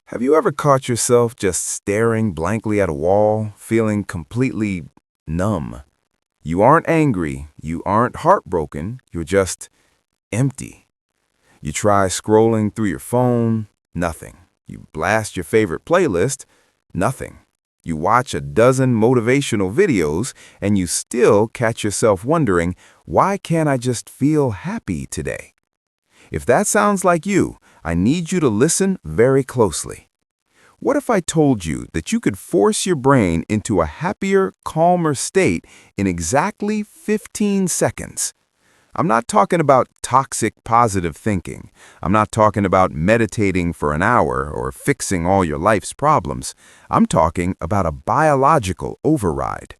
Have you ever caught yourself just staring blankly at a wall, feeling completely numb? You aren't angry, you aren't heartbroken, you're just empty. You try scrolling through your phone, nothing. You blast your favorite playlist, nothing. You watch a dozen motivational videos, and you still catch yourself wondering, why can't I just feel happy today? If that sounds like you, I need you to listen very closely. What if I told you that you could force your brain into a happier, calmer state in exactly 15 seconds? I'm not talking about toxic positive thinking. I'm not talking about meditating for an hour or fixing all your life's problems. I'm talking about a biological override.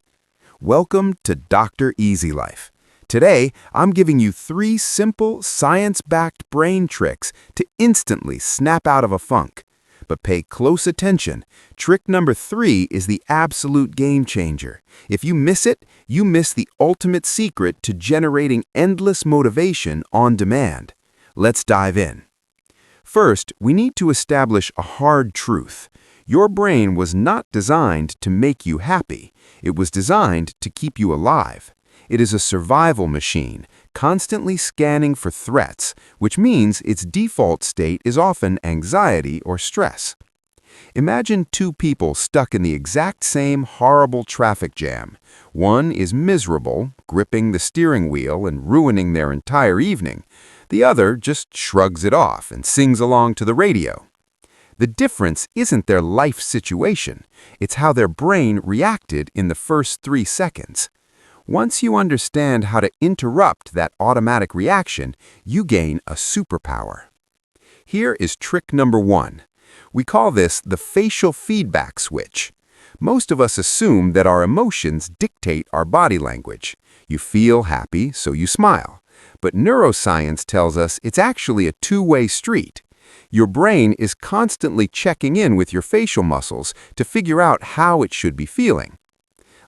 Welcome to Dr. Eazylife. Today, I'm giving you 3 simple, science-backed brain tricks to instantly snap out of a funk. But pay close attention. Trick number 3 is the absolute game changer. If you miss it, you miss the ultimate secret to generating endless motivation on demand. Let's dive in. First, we need to establish a hard truth. Your brain was not designed to make you happy. It was designed to keep you alive. It is a survival machine, constantly scanning for threats, which means its default state is often anxiety or stress. Imagine 2 people stuck in the exact same horrible traffic jam. One is miserable, gripping the steering wheel and ruining their entire evening. The other just shrugs it off and sings along to the radio. The difference isn't their life situation, it's how their brain reacted in the first 3 seconds. Once you understand how to interrupt that automatic reaction, you gain a superpower. Here is trick number 1. We call this the facial feedback switch. Most of us assume that our emotions dictate our body language. You feel happy, so you smile. But neuroscience tells us it's actually a two-way street. Your brain is constantly checking in with your facial muscles to figure out how it should be feeling.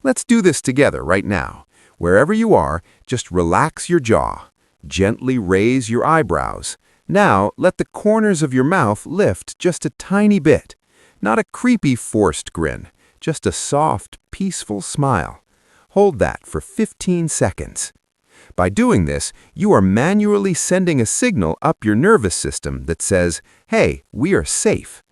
Let's do this together right now. Wherever you are, just relax your jaw. Gently raise your eyebrows. Now, let the corners of your mouth lift just a tiny bit. Not a creepy, forced grin, just a soft, peaceful smile. Hold that for 15 seconds. By doing this, you are manually sending a signal up your nervous system that says, "Hey, we are safe."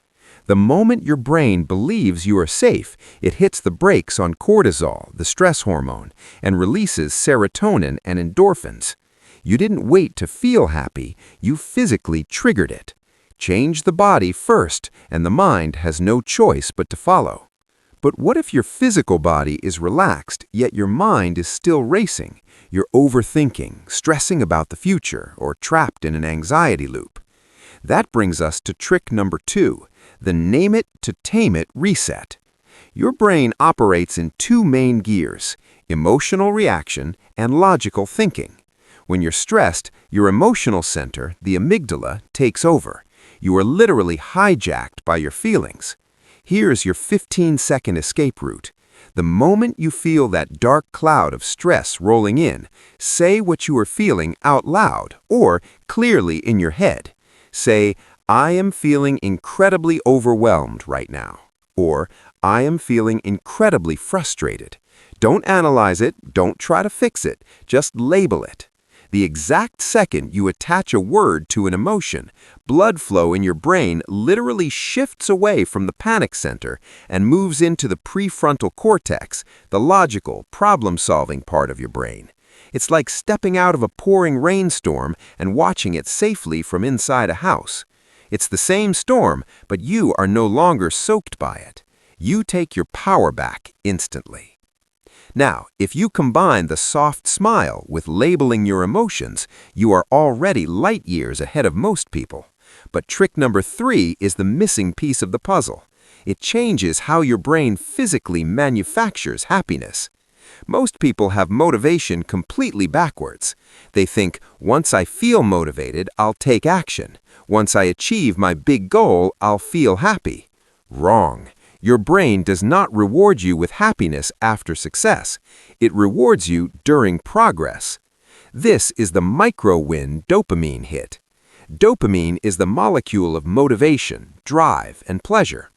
The moment your brain believes you are safe, it hits the brakes on cortisol, the stress hormone, and releases serotonin and endorphins. You didn't wait to feel happy, you physically triggered it. Change the body first, and the mind has no choice but to follow. But what if your physical body is relaxed, yet your mind is still racing? You're overthinking, stressing about the future, or trapped in an anxiety loop. That brings us to trick number 2, the name it to tame it reset. Your brain operates in 2 main gears, emotional reaction and logical thinking. When you're stressed, your emotional center, the amygdala, takes over. You are literally hijacked by your feelings. Here's your 15-second escape route. The moment you feel that dark cloud of stress rolling in, say what you are feeling out loud or clearly in your head. Say, "I am feeling incredibly overwhelmed right now," or "I am feeling incredibly frustrated." Don't analyze it, don't try to fix it, just label it. The exact second you attach a word to an emotion, blood flow in your brain literally shifts away from the panic center and moves into the prefrontal cortex, the logical, problem-solving part of your brain. It's like stepping out of a pouring rainstorm and watching it safely from inside a house. It's the same storm, but you are no longer soaked by it. You take your power back instantly. Now, if you combine the soft smile with labeling your emotions, you are already light years ahead of most people. But trick number 3 is the missing piece of the puzzle. It changes how your brain physically manufactures happiness. Most people have motivation completely backwards. They think, once I feel motivated, I'll take action. Once I achieve my big goal, I'll feel happy. Wrong. Your brain does not reward you with happiness after success. It rewards you during progress. This is the micro-win dopamine hit. Dopamine is the molecule of motivation, drive, and pleasure.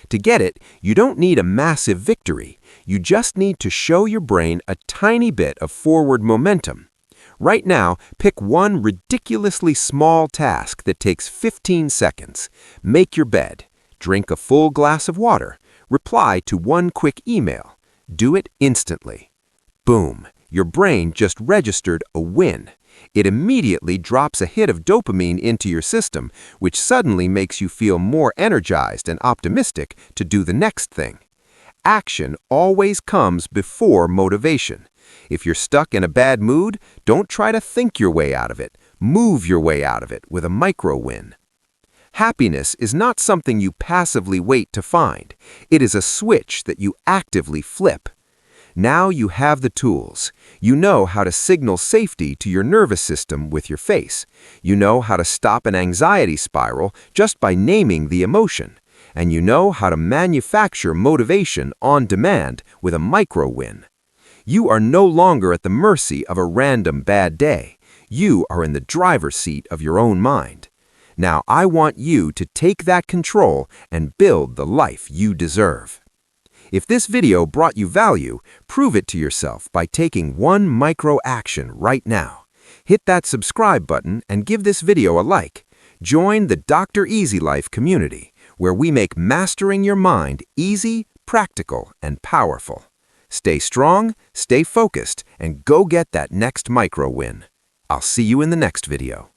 To get it, you don't need a massive victory. You just need to show your brain a tiny bit of forward momentum. Right now, pick one ridiculously small task that takes 15 seconds. Make your bed. Drink a full glass of water. Reply to one quick email. Do it instantly. Boom! Your brain just registered a win. It immediately drops a hit of dopamine into your system, which suddenly makes you feel more energized and optimistic to do the next thing. Action always comes before motivation. If you're stuck in a bad mood, don't try to think your way out of it. Move your way out of it with a micro win. Happiness is not something you passively wait to find. It is a switch that you actively flip. Now you have the tools. You know how to signal safety to your nervous system with your face. You know how to stop an anxiety spiral just by naming the emotion. And you know how to manufacture motivation on demand with a micro win. You are no longer at the mercy of a random bad day. You are in the driver's seat of your own mind. Now I want you to take that control and build the life you deserve. If this video brought you value, prove it to yourself by taking one micro action right now. Hit that subscribe button and give this video a like. Join the Dr. Eazylife community, where we make mastering your mind easy, practical, and powerful. Stay strong, stay focused, and go get that next micro win. I'll see you in the next video.